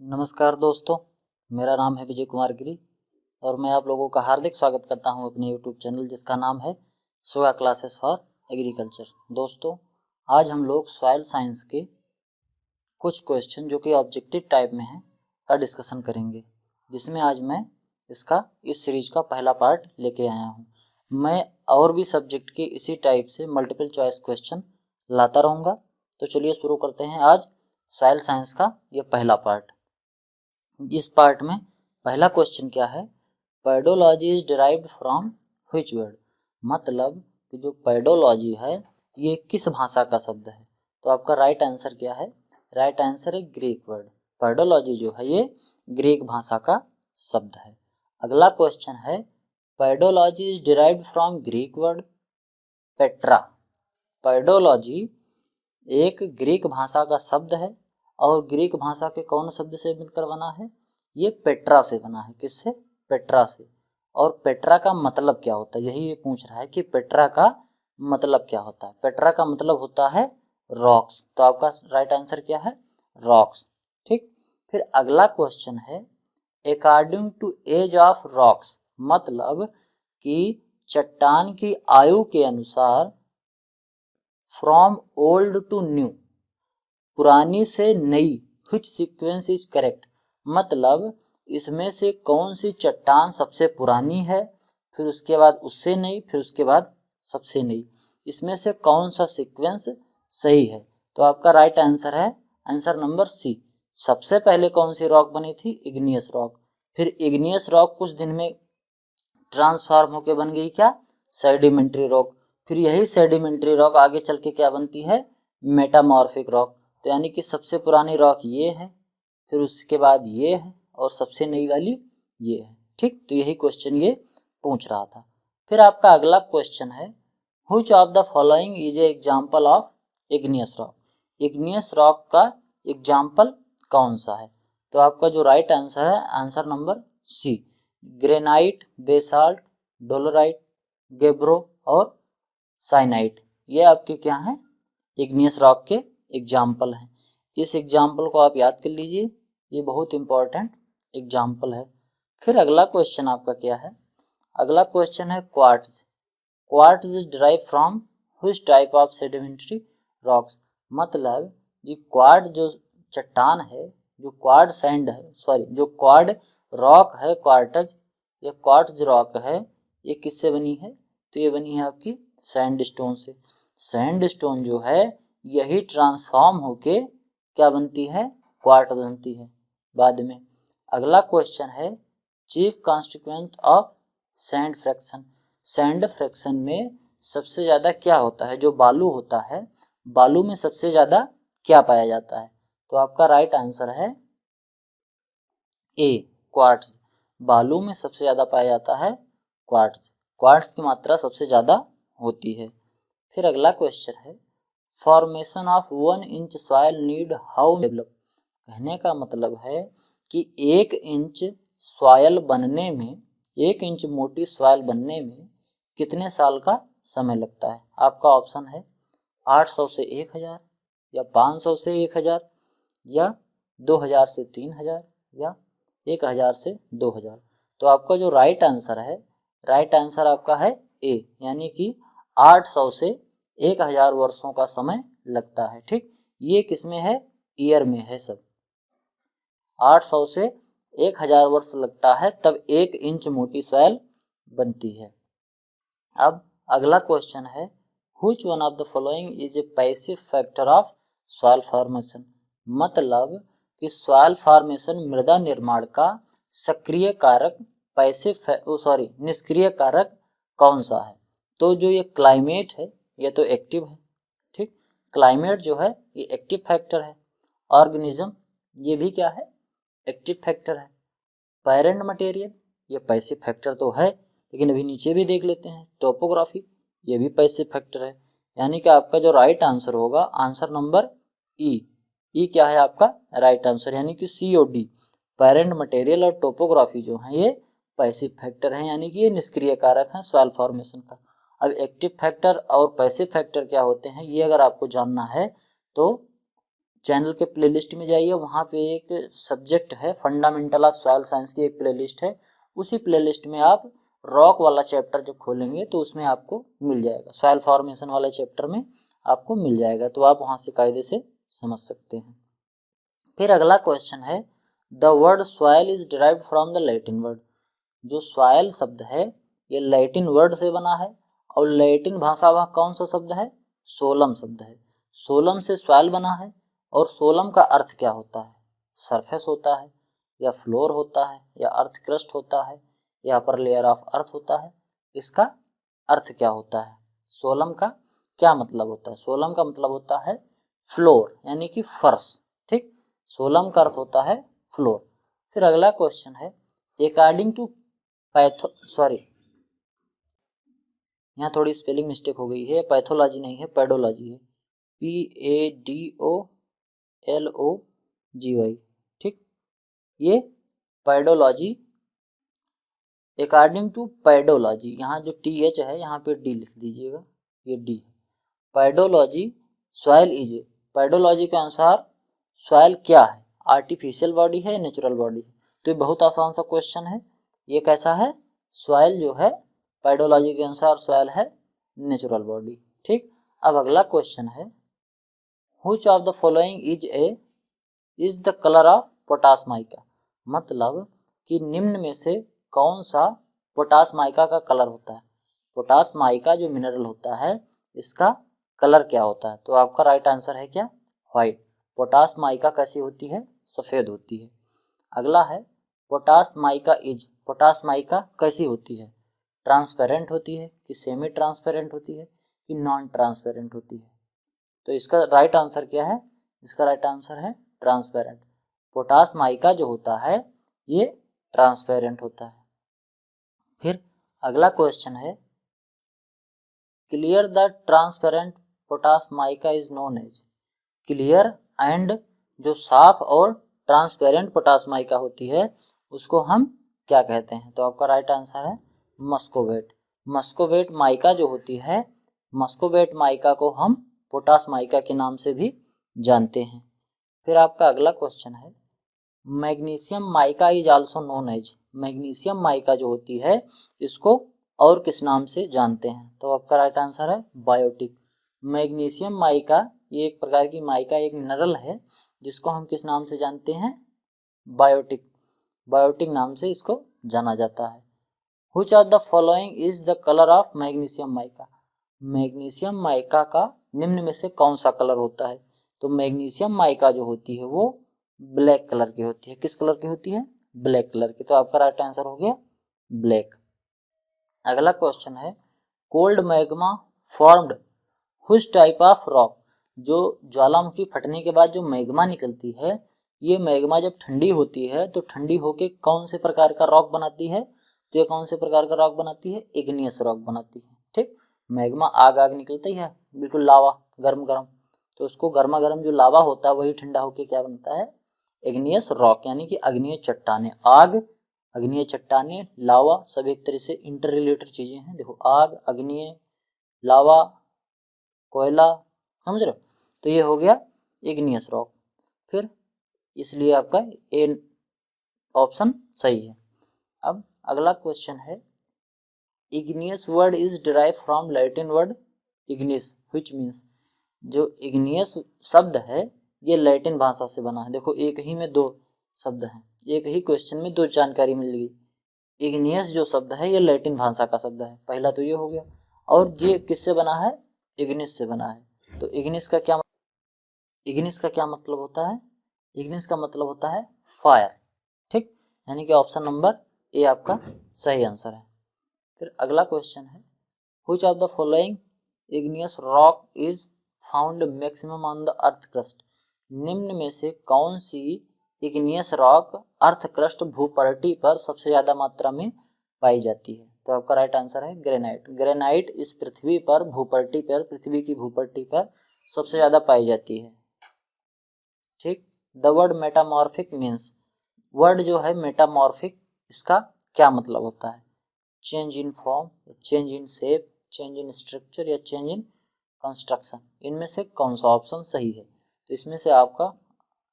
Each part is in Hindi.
नमस्कार दोस्तों, मेरा नाम है विजय कुमार गिरी और मैं आप लोगों का हार्दिक स्वागत करता हूं अपने यूट्यूब चैनल जिसका नाम है सोया क्लासेस फॉर एग्रीकल्चर। दोस्तों, आज हम लोग सॉइल साइंस के कुछ क्वेश्चन जो कि ऑब्जेक्टिव टाइप में हैं का डिस्कशन करेंगे, जिसमें आज मैं इस सीरीज का पहला पार्ट लेके आया हूं। मैं और भी सब्जेक्ट के इसी टाइप से मल्टीपल चॉइस क्वेश्चन लाता रहूँगा। तो चलिए शुरू करते हैं आज सॉइल साइंस का ये पहला पार्ट। इस पार्ट में पहला क्वेश्चन क्या है, pedology is derived from which word, मतलब कि जो पेडोलॉजी है ये किस भाषा का शब्द है। तो आपका राइट आंसर क्या है, राइट आंसर है ग्रीक वर्ड। पेडोलॉजी जो है ये ग्रीक भाषा का शब्द है। अगला क्वेश्चन है, pedology is derived from Greek word Petra. Pedology एक ग्रीक भाषा का शब्द है और ग्रीक भाषा के कौन शब्द से मिलकर बना है, ये पेट्रा से बना है। किससे? पेट्रा से। और पेट्रा का मतलब क्या होता है, यही ये पूछ रहा है कि पेट्रा का मतलब क्या होता है। पेट्रा का मतलब होता है रॉक्स। तो आपका राइट आंसर क्या है, रॉक्स। ठीक, फिर अगला क्वेश्चन है, according to age of rocks, मतलब कि चट्टान की आयु के अनुसार फ्रॉम ओल्ड टू न्यू, पुरानी से नई, व्हिच सीक्वेंस इज करेक्ट, मतलब इसमें से कौन सी चट्टान सबसे पुरानी है, फिर उसके बाद उससे नई, फिर उसके बाद सबसे नई, इसमें से कौन सा सीक्वेंस सही है। तो आपका राइट आंसर है आंसर नंबर सी। सबसे पहले कौन सी रॉक बनी थी, इग्नियस रॉक। फिर इग्नियस रॉक कुछ दिन में ट्रांसफॉर्म होकर बन गई क्या, सेडिमेंट्री रॉक। फिर यही सेडिमेंट्री रॉक आगे चल के क्या बनती है, मेटामॉर्फिक रॉक। तो यानी कि सबसे पुरानी रॉक ये है, फिर उसके बाद ये है और सबसे नई वाली ये है। ठीक, तो यही क्वेश्चन ये पूछ रहा था। फिर आपका अगला क्वेश्चन है, which of the following is a example of igneous rock. Igneous rock का एग्जांपल कौन सा है। तो आपका जो राइट आंसर है answer number C, granite, basalt, dolerite, gabbro और साइनाइट, ये आपके क्या हैं, इग्नियस रॉक के एग्जाम्पल हैं। इस एग्जाम्पल को आप याद कर लीजिए, ये बहुत इंपॉर्टेंट एग्जाम्पल है। फिर अगला क्वेश्चन आपका क्या है, अगला क्वेश्चन है quartz. Quartz is derive from which type of sedimentary rocks, मतलब जी क्वार्ट जो चट्टान है, जो क्वार्ट सैंड है, सॉरी जो क्वार्ट रॉक है, क्वार्टज या क्वार्ट्ज रॉक है, ये किससे बनी है। तो ये बनी है आपकी सैंडस्टोन से। सैंडस्टोन जो है यही ट्रांसफॉर्म होके क्या बनती है, क्वार्ट बनती है बाद में। अगला क्वेश्चन है, chief constituent of sand fraction. Sand fraction में सबसे ज्यादा क्या होता है, जो बालू होता है, बालू में सबसे ज्यादा क्या पाया जाता है। तो आपका राइट आंसर है ए, क्वार्ट्ज। बालू में सबसे ज्यादा पाया जाता है क्वार्ट्ज। क्वार्ट्ज की मात्रा सबसे ज्यादा होती है। फिर अगला क्वेश्चन है, formation of 1 inch soil need how develop. कहने का मतलब है कि 1 इंच सॉइल बनने में, 1 इंच मोटी सॉइल बनने में कितने साल का समय लगता है। आपका ऑप्शन है 800 से 1000 या 500 से 1000 या 2000 से 3000 या 1000 से 2000। तो आपका जो राइट आंसर है, राइट आंसर आपका है ए, यानी कि 800 से 1000 वर्षों का समय लगता है। ठीक, ये किसमें है, ईयर में है सब। 800 से 1000 वर्ष लगता है तब 1 इंच मोटी सॉइल बनती है। अब अगला क्वेश्चन है, which one of the following is A passive factor of soil formation, मतलब कि सॉइल फॉर्मेशन मृदा निर्माण का सक्रिय कारक, निष्क्रिय कारक कौन सा है। तो जो ये क्लाइमेट है ये तो एक्टिव है। ठीक, क्लाइमेट जो है ये एक्टिव फैक्टर है। ऑर्गेनिज्म ये भी क्या है, एक्टिव फैक्टर है। पैरेंट मटेरियल ये पैसिव फैक्टर तो है, लेकिन अभी नीचे भी देख लेते हैं, टोपोग्राफी ये भी पैसिव फैक्टर है। यानी कि आपका जो राइट आंसर होगा आंसर नंबर ई। ई क्या है आपका राइट आंसर, यानी कि सी और डी, पैरेंट मटेरियल और टोपोग्राफी जो है ये पैसिव फैक्टर है, यानी कि ये निष्क्रिय कारक है सॉइल फॉर्मेशन का। अब एक्टिव फैक्टर और पैसिव फैक्टर क्या होते हैं ये अगर आपको जानना है तो चैनल के प्लेलिस्ट में जाइए, वहाँ पे एक सब्जेक्ट है फंडामेंटल ऑफ सॉइल साइंस की एक प्लेलिस्ट है, उसी प्लेलिस्ट में आप रॉक वाला चैप्टर जब खोलेंगे तो उसमें आपको मिल जाएगा, सॉइल फॉर्मेशन वाले चैप्टर में आपको मिल जाएगा, तो आप वहाँ से कायदे से समझ सकते हैं। फिर अगला क्वेश्चन है, the word soil is derived from the Latin word. जो सॉइल शब्द है ये लैटिन वर्ड से बना है, और लैटिन भाषा वह कौन सा शब्द है, सोलम शब्द है। सोलम से सॉइल बना है, और सोलम का अर्थ क्या होता है, सरफेस होता है या फ्लोर होता है या अर्थ क्रस्ट होता है या अपर लेयर ऑफ अर्थ होता है, इसका अर्थ क्या होता है, सोलम का क्या मतलब होता है। सोलम का मतलब होता है फ्लोर यानी कि फर्श, ठीक, सोलम का अर्थ होता है फ्लोर। फिर अगला क्वेश्चन है, अकॉर्डिंग टू यहाँ थोड़ी स्पेलिंग मिस्टेक हो गई है, पैथोलॉजी नहीं है पेडोलॉजी है, PADOLOGY, ठीक, ये पेडोलॉजी, अकॉर्डिंग टू पेडोलॉजी, यहाँ जो TH है यहाँ पे D लिख दीजिएगा, ये D है। पेडोलॉजी सॉइल इज, पेडोलॉजी के अनुसार सॉइल क्या है, आर्टिफिशियल बॉडी है नेचुरल बॉडी है, तो ये बहुत आसान सा क्वेश्चन है। ये कैसा है, सॉइल जो है पेडोलॉजी के अनुसार सॉइल है नेचुरल बॉडी, ठीक। अब अगला क्वेश्चन है, which of the following is the colour of potash mica, मतलब कि निम्न में से कौन सा पोटाश माइका का कलर होता है। पोटाश माइका जो मिनरल होता है इसका कलर क्या होता है, तो आपका राइट आंसर है क्या, व्हाइट। पोटाश माइका कैसी होती है, सफ़ेद होती है। अगला है, पोटाश माइका पोटाश माइका कैसी होती है, ट्रांसपेरेंट होती है कि सेमी ट्रांसपेरेंट होती है कि नॉन ट्रांसपेरेंट होती है, तो इसका राइट आंसर क्या है, इसका राइट आंसर है ट्रांसपेरेंट। पोटाश माइका जो होता है ये ट्रांसपेरेंट होता है। फिर अगला क्वेश्चन है, clear the transparent potash mica is known as, clear and जो साफ और ट्रांसपेरेंट पोटाश माइका होती है उसको हम क्या कहते हैं, तो आपका राइट आंसर है मस्कोवेट। मस्कोवेट माइका जो होती है, मस्कोवेट माइका को हम पोटाश माइका के नाम से भी जानते हैं। फिर आपका अगला क्वेश्चन है, magnesium mica is also known as, magnesium mica जो होती है इसको और किस नाम से जानते हैं, तो आपका राइट आंसर है बायोटिक। मैग्नीशियम माइका ये एक प्रकार की माइका एक मिनरल है जिसको हम किस नाम से जानते हैं, बायोटिक, बायोटिक नाम से इसको जाना जाता है। Which of the following is the colour of magnesium mica, magnesium mica का निम्न में से कौन सा कलर होता है, तो मैग्नीशियम माइका जो होती है वो ब्लैक कलर की होती है, किस कलर की होती है, ब्लैक कलर की, तो आपका राइट आंसर हो गया ब्लैक। अगला क्वेश्चन है, cold magma formed which type of rock, जो ज्वालामुखी फटने के बाद जो मैग्मा निकलती है ये मैग्मा जब ठंडी होती है तो ठंडी होके कौन से प्रकार का रॉक बनाती है, तो ये कौन से प्रकार का रॉक बनाती है, इग्नियस रॉक बनाती है, ठीक। मैग्मा आग निकलती है बिल्कुल लावा गर्म गर्म, तो उसको गर्मा गर्म जो लावा होता है वही ठंडा होके क्या बनता है, इग्नियस रॉक यानी कि अग्निय चट्टाने। आग, अग्निय चट्टाने, लावा सब एक तरह से इंटर रिलेटेड चीजें हैं, देखो आग, अग्निय, लावा, कोयला, समझ रहे हो, तो ये हो गया इग्नियस रॉक। फिर इसलिए आपका ए ऑप्शन सही है। अब अगला क्वेश्चन है, igneous word is derive from Latin word Ignis which means, जो इग्नियस शब्द है ये लैटिन भाषा से बना है। देखो एक ही में दो शब्द हैं, एक ही क्वेश्चन में दो जानकारी मिल गई। इग्नियस जो शब्द है ये लैटिन भाषा का शब्द है, पहला तो ये हो गया, और ये किससे बना है, इग्निस से बना है। तो इग्निस का क्या मतलब होता है, इग्निस का मतलब होता है फायर, ठीक, यानी कि ऑप्शन नंबर ए आपका सही आंसर है। फिर अगला क्वेश्चन है, which of the following igneous rock is found maximum on the earth crust, निम्न में से कौन सी इग्नियस रॉक अर्थ क्रस्ट भूपर्टी पर सबसे ज्यादा मात्रा में पाई जाती है, तो आपका राइट आंसर है ग्रेनाइट। ग्रेनाइट इस पृथ्वी पर भूपर्टी पर, पृथ्वी की भूपर्टी पर सबसे ज्यादा पाई जाती है, ठीक। The word metamorphic means, word जो है मेटामॉर्फिक इसका क्या मतलब होता है, change in form, change in shape, change in structure या चेंज इन कंस्ट्रक्शन, इनमें से कौन सा ऑप्शन सही है, तो इसमें से आपका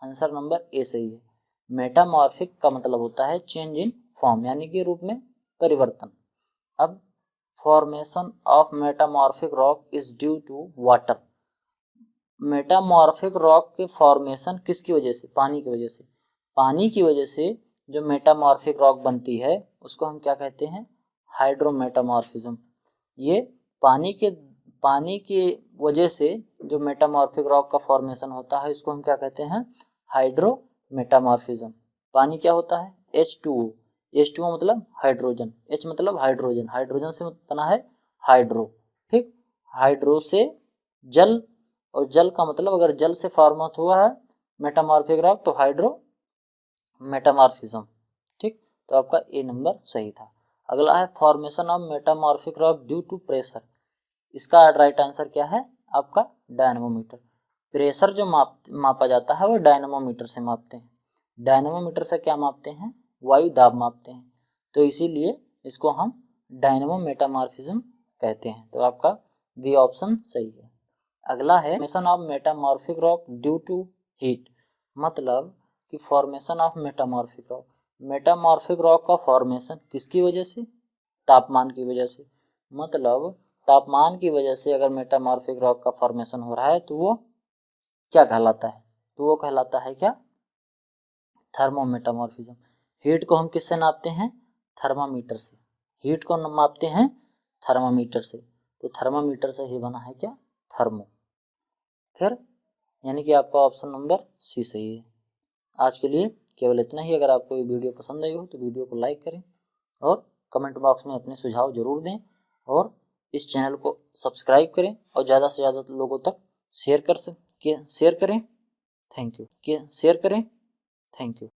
आंसर नंबर ए सही है। मेटामॉर्फिक का मतलब होता है चेंज इन फॉर्म, यानी कि रूप में परिवर्तन। अब formation of metamorphic rock is due to water. Metamorphic rock के फॉर्मेशन किसकी वजह से? पानी की वजह से। पानी की वजह से जो मेटामॉर्फिक रॉक बनती है उसको हम क्या कहते हैं? हाइड्रोमेटामॉर्फिज्म। ये पानी की वजह से जो मेटामॉर्फिक रॉक का फॉर्मेशन होता है इसको हम क्या कहते हैं? हाइड्रोमेटामॉर्फिज्म। पानी क्या होता है? H2O। H2O मतलब हाइड्रोजन, H मतलब हाइड्रोजन, हाइड्रोजन से बना है हाइड्रो, ठीक। हाइड्रो से जल, और जल का मतलब अगर जल से फॉर्मेट हुआ है मेटामॉर्फिक रॉक तो हाइड्रो मेटामॉर्फिज्म, ठीक। तो आपका ए नंबर सही था। अगला है formation of metamorphic rock due to pressure. इसका राइट आंसर क्या है आपका? डायनेमोमीटर। प्रेशर जो मापा जाता है वो डायनेमोमीटर से मापते हैं। डायनेमोमीटर से क्या मापते हैं? वायु दाब मापते हैं, तो इसीलिए इसको हम डायनेमो मेटामॉर्फिज्म कहते हैं। तो आपका बी ऑप्शन सही है। अगला है formation of metamorphic rock due to heat. मतलब कि formation of metamorphic rock, metamorphic rock का फॉर्मेशन किसकी वजह से? तापमान की वजह से। मतलब तापमान की वजह से अगर मेटामॉर्फिक रॉक का फॉर्मेशन हो रहा है तो वो क्या कहलाता है? तो वो कहलाता है क्या? थर्मोमेटामॉर्फिज्म। हीट को हम किससे नापते हैं? थर्मामीटर से। हीट को मापते हैं थर्मामीटर से, तो थर्मामीटर से ही बना है क्या? थर्मो। फिर यानी कि आपका ऑप्शन नंबर सी सही है। आज के लिए केवल इतना ही। अगर आपको ये वीडियो पसंद आई हो तो वीडियो को लाइक करें और कमेंट बॉक्स में अपने सुझाव जरूर दें, और इस चैनल को सब्सक्राइब करें और ज़्यादा से ज़्यादा लोगों तक शेयर करें। Thank you.